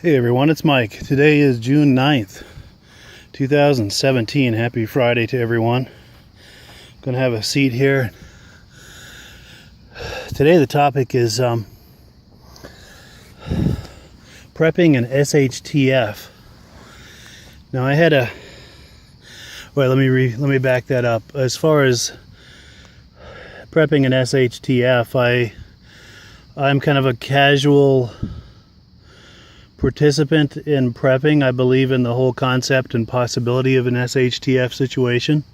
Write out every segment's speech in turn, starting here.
Hey everyone, it's Mike. Today is June 9th, 2017. Happy Friday to everyone. Gonna have a seat here. Today the topic is prepping an shtf. Now I had a let me back that up. As far as prepping an shtf, I'm kind of a casual participant in prepping. I believe in the whole concept and possibility of an shtf situation,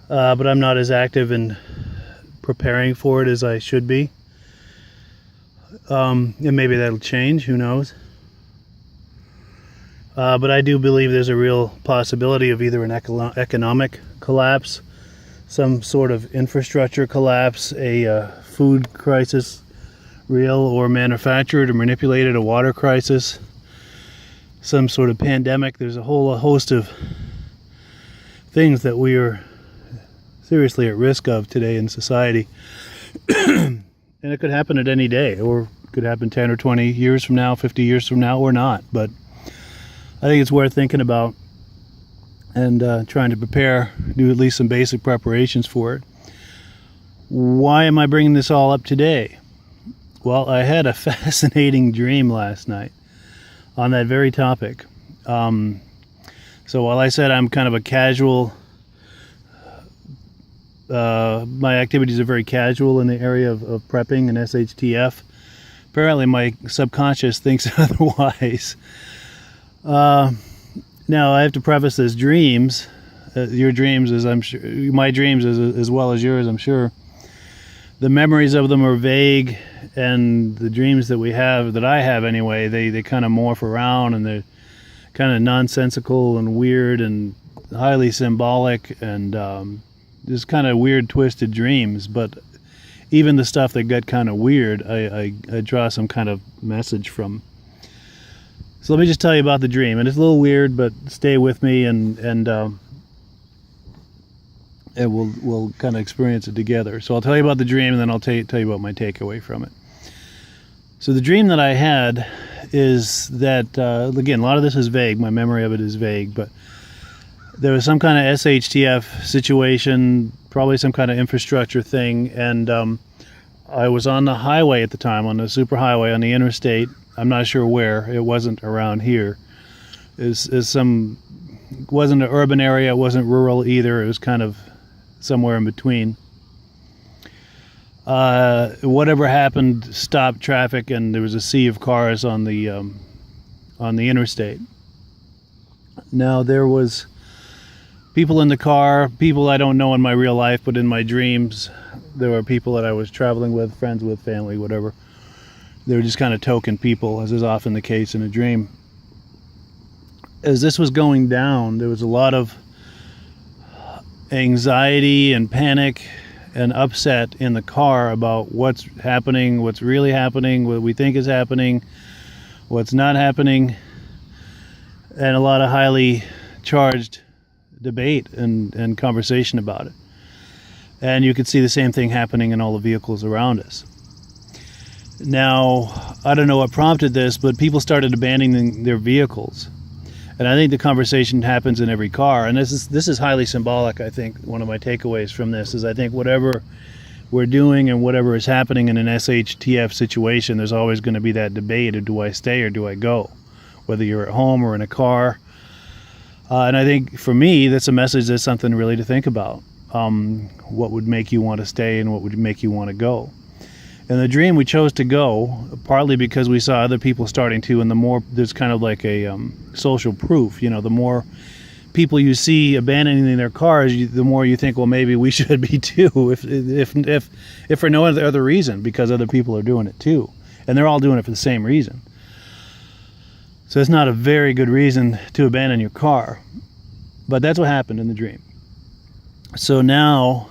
but I'm not as active in preparing for it as I should be, and maybe that'll change, who knows. But I do believe there's a real possibility of either an economic collapse, some sort of infrastructure collapse, a food crisis, real or manufactured or manipulated, a water crisis, some sort of pandemic. There's a whole host of things that we are seriously at risk of today in society. And it could happen at any day, or it could happen 10 or 20 years from now, 50 years from now, or not. But I think it's worth thinking about and trying to prepare, do at least some basic preparations for it. Why am I bringing this all up today? Well, I had a fascinating dream last night on that very topic. So while I said I'm kind of a casual, my activities are very casual in the area of prepping and shtf, apparently my subconscious thinks otherwise. Now I have to preface this: dreams, your dreams, as I'm sure, my dreams as well as yours, I'm sure. The memories of them are vague, and the dreams that we have, that I have anyway, they kind of morph around, and they're kind of nonsensical and weird and highly symbolic, and just kind of weird, twisted dreams. But even the stuff that got kind of weird, I draw some kind of message from. So let me just tell you about the dream, and it's a little weird, but stay with me, and we'll kind of experience it together. So I'll tell you about the dream, and then I'll tell you about my takeaway from it. So the dream that I had is that, again, a lot of this is vague. My memory of it is vague, but there was some kind of shtf situation, probably some kind of infrastructure thing, and I was on the highway at the time, on the superhighway, on the interstate. I'm not sure where. It wasn't around here. It wasn't an urban area. It wasn't rural either. It was kind of somewhere in between. Whatever happened stopped traffic, and there was a sea of cars on the interstate. Now there was people in the car, people I don't know in my real life, but in my dreams there were people that I was traveling with, friends with, family, whatever. They were just kind of token people, as is often the case in a dream. As this was going down, there was a lot of anxiety and panic and upset in the car about what's happening, what's really happening, what we think is happening, what's not happening, and a lot of highly charged debate and conversation about it. And you could see the same thing happening in all the vehicles around us. Now, I don't know what prompted this, but people started abandoning their vehicles. And I think the conversation happens in every car, and this is highly symbolic. I think one of my takeaways from this is, I think whatever we're doing and whatever is happening in an shtf situation, there's always going to be that debate of, do I stay or do I go, whether you're at home or in a car. And I think for me, that's a message, that's something really to think about. What would make you want to stay and what would make you want to go? In the dream, we chose to go, partly because we saw other people starting to, and the more, there's kind of like a social proof, the more people you see abandoning their cars, the more you think, well, maybe we should be too, if for no other reason, because other people are doing it too, and they're all doing it for the same reason. So it's not a very good reason to abandon your car, but that's what happened in the dream. So now,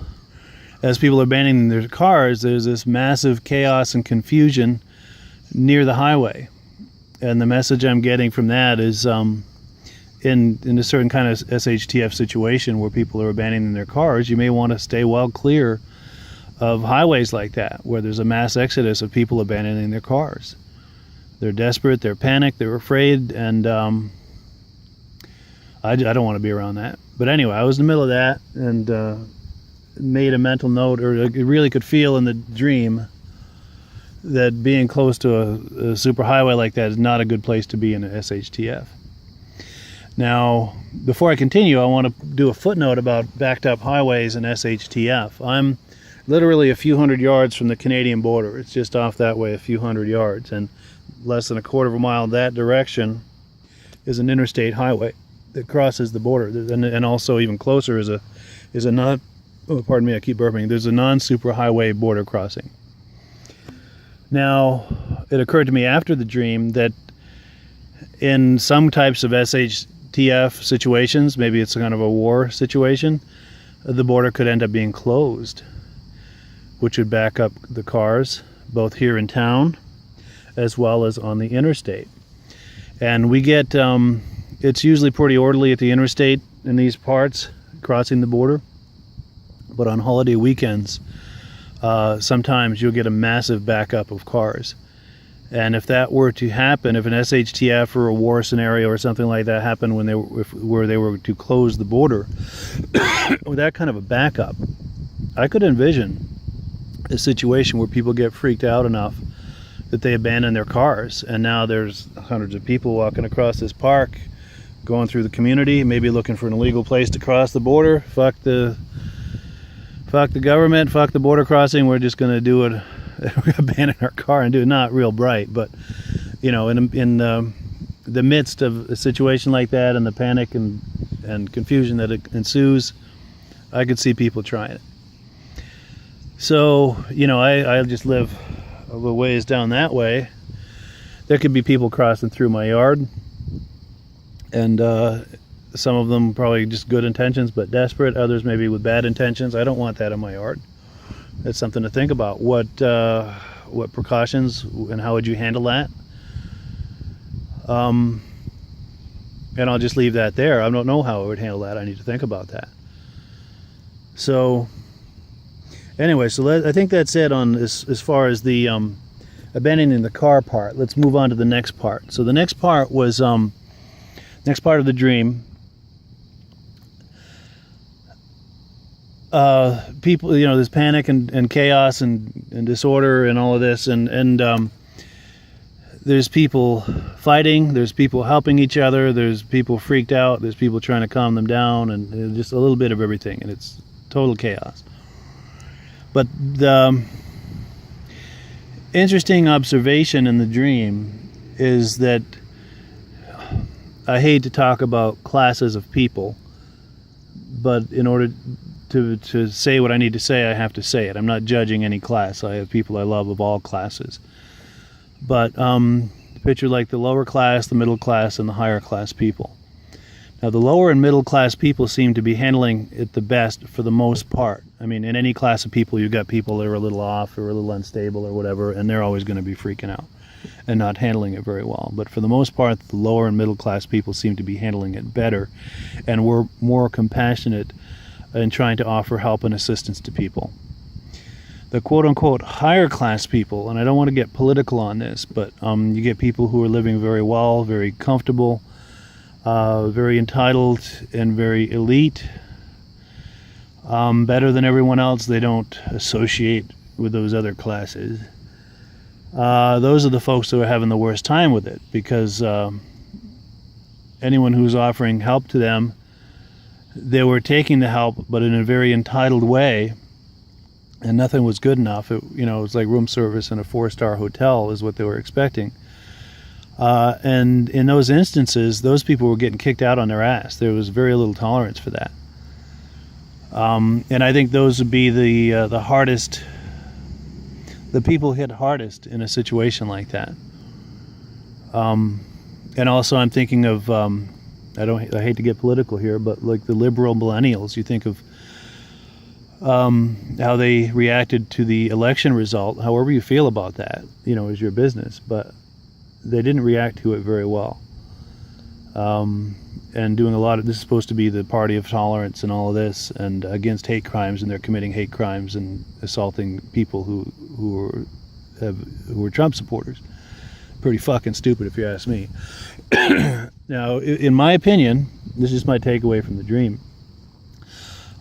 as people are abandoning their cars, there's this massive chaos and confusion near the highway. And the message I'm getting from that is, in a certain kind of shtf situation where people are abandoning their cars, you may want to stay well clear of highways like that, where there's a mass exodus of people abandoning their cars. They're desperate, they're panicked, they're afraid, and I don't want to be around that. But anyway, I was in the middle of that and made a mental note, or I really could feel in the dream that being close to a superhighway like that is not a good place to be in a SHTF. Now, before I continue, I want to do a footnote about backed up highways and SHTF. I'm literally a few hundred yards from the Canadian border. It's just off that way, a few hundred yards, and less than a quarter of a mile that direction is an interstate highway that crosses the border, and also even closer is a non, oh, pardon me, I keep burping. There's a non-superhighway border crossing. Now, it occurred to me after the dream that in some types of SHTF situations, maybe it's kind of a war situation, the border could end up being closed, which would back up the cars, both here in town as well as on the interstate. And we get, it's usually pretty orderly at the interstate in these parts, crossing the border. But on holiday weekends, sometimes you'll get a massive backup of cars. And if that were to happen, if an SHTF or a war scenario or something like that happened when where they were to close the border, with that kind of a backup, I could envision a situation where people get freaked out enough that they abandon their cars, and now there's hundreds of people walking across this park, going through the community, maybe looking for an illegal place to cross the border. Fuck the government, fuck the border crossing, we're just going to do it, abandon our car and do it. Not real bright, but you know, in the midst of a situation like that and the panic and confusion that ensues, I could see people trying it. So, you know, I just live a little ways down that way. There could be people crossing through my yard, and some of them probably just good intentions but desperate, others maybe with bad intentions. I don't want that in my yard. That's something to think about. What precautions and how would you handle that? And I'll just leave that there. I don't know how I would handle that. I need to think about that. So anyway, so I think that's it on as far as the abandoning the car part. Let's move on to the next part. So the next part was next part of the dream. People, you know, there's panic and chaos and disorder and all of this, and there's people fighting, there's people helping each other, there's people freaked out, there's people trying to calm them down, and just a little bit of everything, and it's total chaos. But the interesting observation in the dream is that I hate to talk about classes of people, but in order to say what I need to say, I have to say it. I'm not judging any class. I have people I love of all classes. But picture like the lower class, the middle class, and the higher class people. Now, the lower and middle class people seem to be handling it the best for the most part. I mean, in any class of people, you've got people that are a little off or a little unstable or whatever, and they're always going to be freaking out and not handling it very well. But for the most part, the lower and middle class people seem to be handling it better, and we're more compassionate in trying to offer help and assistance to people. The quote-unquote higher class people, and I don't want to get political on this, but you get people who are living very well, very comfortable, very entitled, and very elite, better than everyone else. They don't associate with those other classes. Those are the folks who are having the worst time with it, because anyone who's offering help to them, they were taking the help, but in a very entitled way, and nothing was good enough. It was like room service in a 4-star hotel is what they were expecting. And in those instances, those people were getting kicked out on their ass. There was very little tolerance for that. And I think those would be the hardest, the people hit hardest in a situation like that. And also I'm thinking of, I hate to get political here, but like the liberal millennials, you think of how they reacted to the election result. However you feel about that, is your business, but they didn't react to it very well. And doing a lot of, this is supposed to be the party of tolerance and all of this, and against hate crimes, and they're committing hate crimes and assaulting people who were Trump supporters. Pretty fucking stupid if you ask me. Now, in my opinion, this is my takeaway from the dream.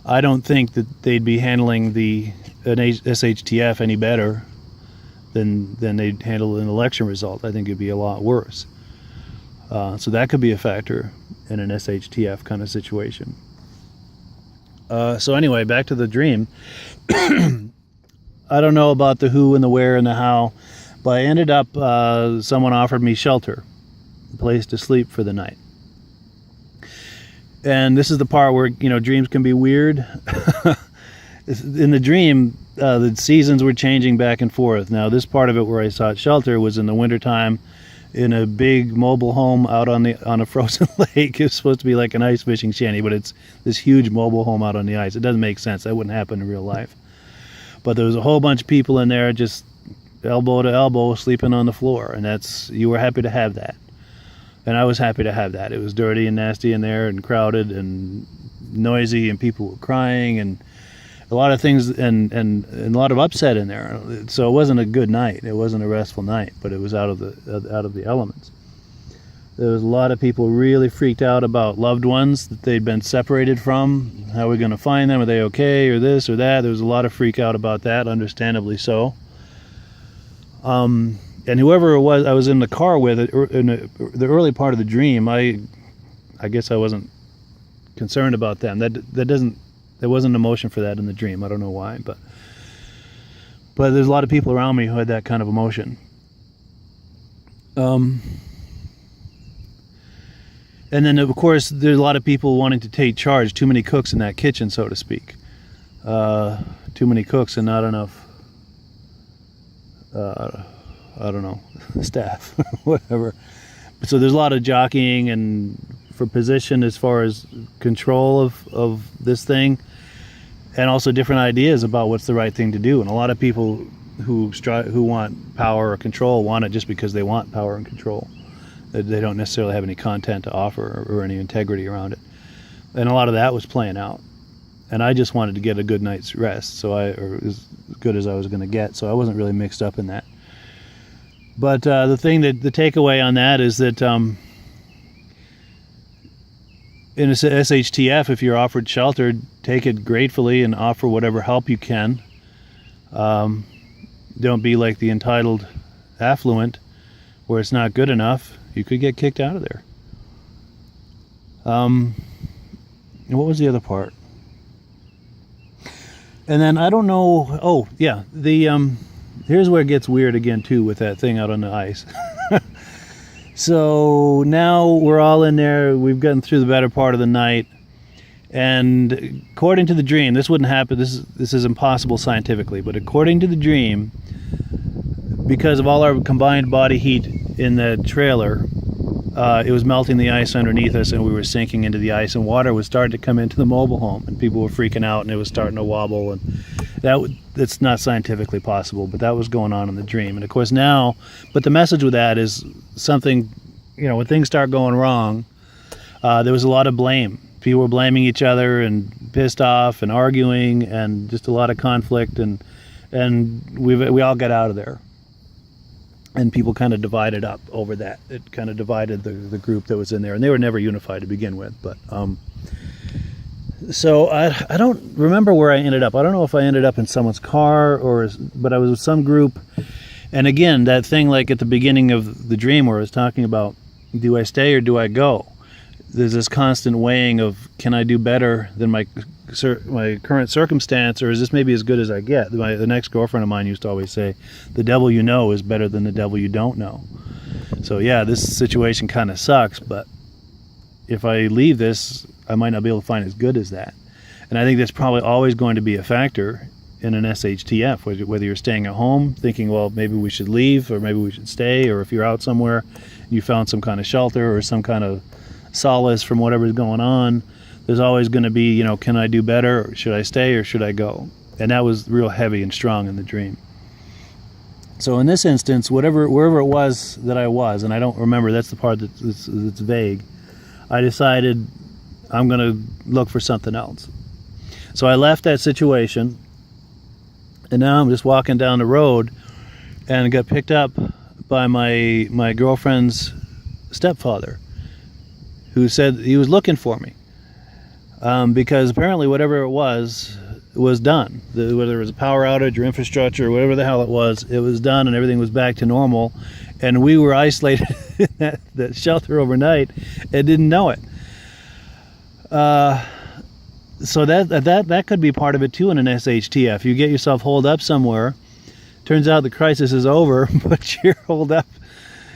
I don't think that they'd be handling an SHTF any better than they'd handle an election result. I think it'd be a lot worse. So that could be a factor in an SHTF kind of situation. So anyway, back to the dream. I don't know about the who and the where and the how, but I ended up, someone offered me shelter, a place to sleep for the night. And this is the part where, dreams can be weird. In the dream, the seasons were changing back and forth. Now, this part of it where I sought shelter was in the wintertime in a big mobile home out on a frozen lake. It was supposed to be like an ice fishing shanty, but it's this huge mobile home out on the ice. It doesn't make sense. That wouldn't happen in real life. But there was a whole bunch of people in there just elbow to elbow sleeping on the floor, and you were happy to have that. And I was happy to have that. It was dirty and nasty in there and crowded and noisy, and people were crying and a lot of things and a lot of upset in there. So it wasn't a good night. It wasn't a restful night, but it was out of the elements. There was a lot of people really freaked out about loved ones that they'd been separated from. How are we going to find them? Are they okay? Or this or that? There was a lot of freak out about that, understandably so. And whoever it was I was in the car with, in the early part of the dream, I guess I wasn't concerned about them. There wasn't emotion for that in the dream. I don't know why, but there's a lot of people around me who had that kind of emotion. And then, of course, there's a lot of people wanting to take charge. Too many cooks in that kitchen, so to speak. Too many cooks and not enough, I don't know, staff, whatever. So there's a lot of jockeying and for position as far as control of this thing, and also different ideas about what's the right thing to do. And a lot of people who want power or control want it just because they want power and control. They don't necessarily have any content to offer or any integrity around it. And a lot of that was playing out. And I just wanted to get a good night's rest, or as good as I was going to get. So I wasn't really mixed up in that. But the takeaway on that is that in a SHTF, if you're offered shelter, take it gratefully and offer whatever help you can. Don't be like the entitled affluent where it's not good enough. You could get kicked out of there. And what was the other part? And then I don't know. Oh, yeah. Here's where it gets weird again, too, with that thing out on the ice. So now we're all in there. We've gotten through the better part of the night. And according to the dream, this wouldn't happen. This is impossible scientifically. But according to the dream, because of all our combined body heat in the trailer, it was melting the ice underneath us, and we were sinking into the ice, and water was starting to come into the mobile home, and people were freaking out, and it was starting to wobble, and that's not scientifically possible, but that was going on in the dream. And of course now, but the message with that is something, when things start going wrong, there was a lot of blame. People were blaming each other and pissed off and arguing, and just a lot of conflict, and we all got out of there. And people kind of divided up over that. It kind of divided the group that was in there, and they were never unified to begin with. But so I don't remember where I ended up. I don't know if I ended up in someone's car but I was with some group. And again, that thing like at the beginning of the dream where I was talking about, do I stay or do I go? There's this constant weighing of, can I do better than my current circumstance, or is this maybe as good as I get? The next girlfriend of mine used to always say, the devil you know is better than the devil you don't know. So yeah, this situation kind of sucks, but if I leave this, I might not be able to find as good as that. And I think that's probably always going to be a factor in an SHTF, whether you're staying at home thinking, well, maybe we should leave, or maybe we should stay, or if you're out somewhere, you found some kind of shelter or some kind of solace from whatever's going on, there's always going to be, can I do better, or should I stay, or should I go? And that was real heavy and strong in the dream. So in this instance, wherever it was that I was, and I don't remember, that's the part that's vague, I decided I'm going to look for something else. So I left that situation, and now I'm just walking down the road, and got picked up by my girlfriend's stepfather, who said he was looking for me, because apparently whatever it was done. Whether it was a power outage or infrastructure or whatever the hell it was done, and everything was back to normal, and we were isolated in that shelter overnight and didn't know it. So that could be part of it too in an SHTF. You get yourself holed up somewhere, turns out the crisis is over, but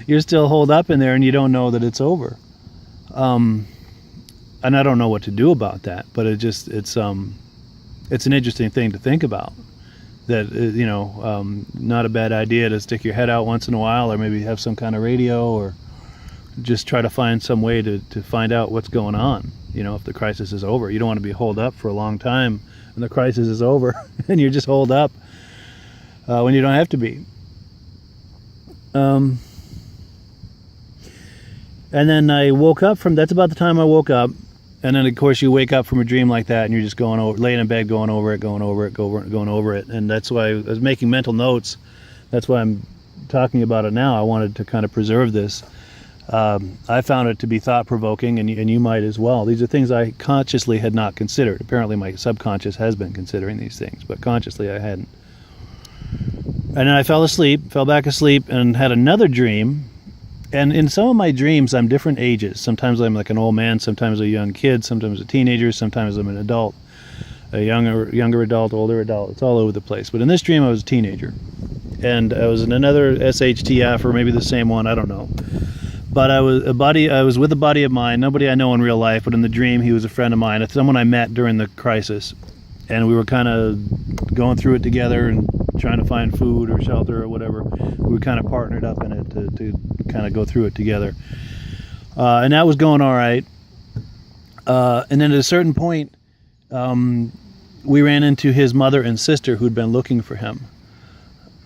you're still holed up in there and you don't know that it's over. And I don't know what to do about that, but it's an interesting thing to think about. That, not a bad idea to stick your head out once in a while, or maybe have some kind of radio, or just try to find some way to find out what's going on. If the crisis is over, you don't want to be holed up for a long time and the crisis is over and you're just holed up when you don't have to be. And then I woke up that's about the time I woke up. And then, of course, you wake up from a dream like that and you're just laying in bed, going over it. And that's why I was making mental notes. That's why I'm talking about it now. I wanted to kind of preserve this. I found it to be thought-provoking, and you might as well. These are things I consciously had not considered. Apparently my subconscious has been considering these things, but consciously I hadn't. And then I fell back asleep, and had another dream. And in some of my dreams, I'm different ages. Sometimes I'm like an old man, sometimes a young kid, sometimes a teenager, sometimes I'm an adult, a younger adult, older adult. It's all over the place. But in this dream, I was a teenager. And I was in another SHTF, or maybe the same one, I don't know. But I was with a buddy of mine, nobody I know in real life, but in the dream he was a friend of mine. It's someone I met during the crisis, and we were kind of going through it together and trying to find food or shelter or whatever. We were kind of partnered up in it to kind of go through it together, and that was going all right. And then at a certain point, we ran into his mother and sister who'd been looking for him.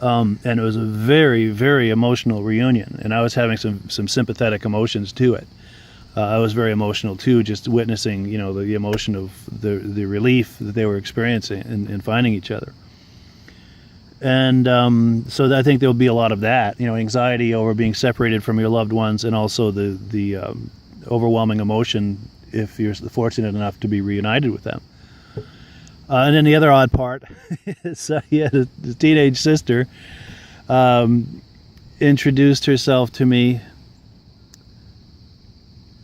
And it was a very, very emotional reunion, and I was having some sympathetic emotions to it. I was very emotional too, just witnessing, the emotion of the relief that they were experiencing in finding each other. And so I think there'll be a lot of that, anxiety over being separated from your loved ones, and also the overwhelming emotion if you're fortunate enough to be reunited with them. And then the other odd part is he had a teenage sister introduced herself to me.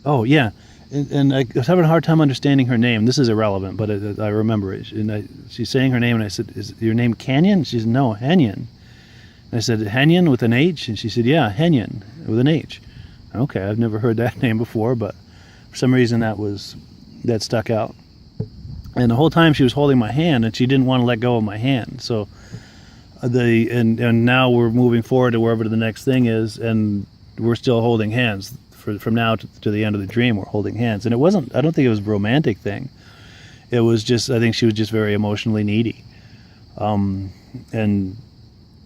Oh, yeah. And I was having a hard time understanding her name. This is irrelevant, but I remember it. And she's saying her name, and I said, "Is your name Canyon?" She said, "No, Henyon." And I said, "Henyon with an H?" And she said, "Yeah, Henyon with an H." Okay, I've never heard that name before, but for some reason that stuck out. And the whole time she was holding my hand, and she didn't want to let go of my hand. So and now we're moving forward to wherever the next thing is, and we're still holding hands from now to the end of the dream. We're holding hands, and I don't think it was a romantic thing. It was just, I think she was just very emotionally needy, and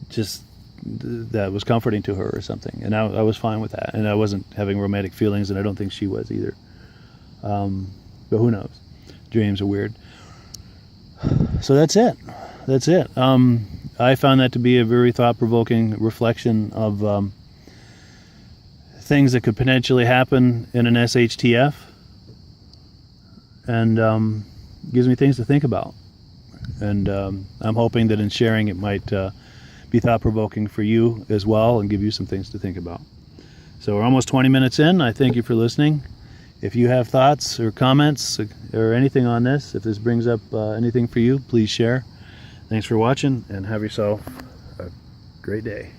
just that was comforting to her or something. And I was fine with that, and I wasn't having romantic feelings, and I don't think she was either. But who knows? Dreams are weird. So that's it. I found that to be a very thought-provoking reflection of things that could potentially happen in an SHTF, and gives me things to think about. And I'm hoping that in sharing it might be thought-provoking for you as well, and give you some things to think about. So we're almost 20 minutes in. I thank you for listening. If you have thoughts or comments or anything on this, if this brings up anything for you, please share. Thanks for watching, and have yourself a great day.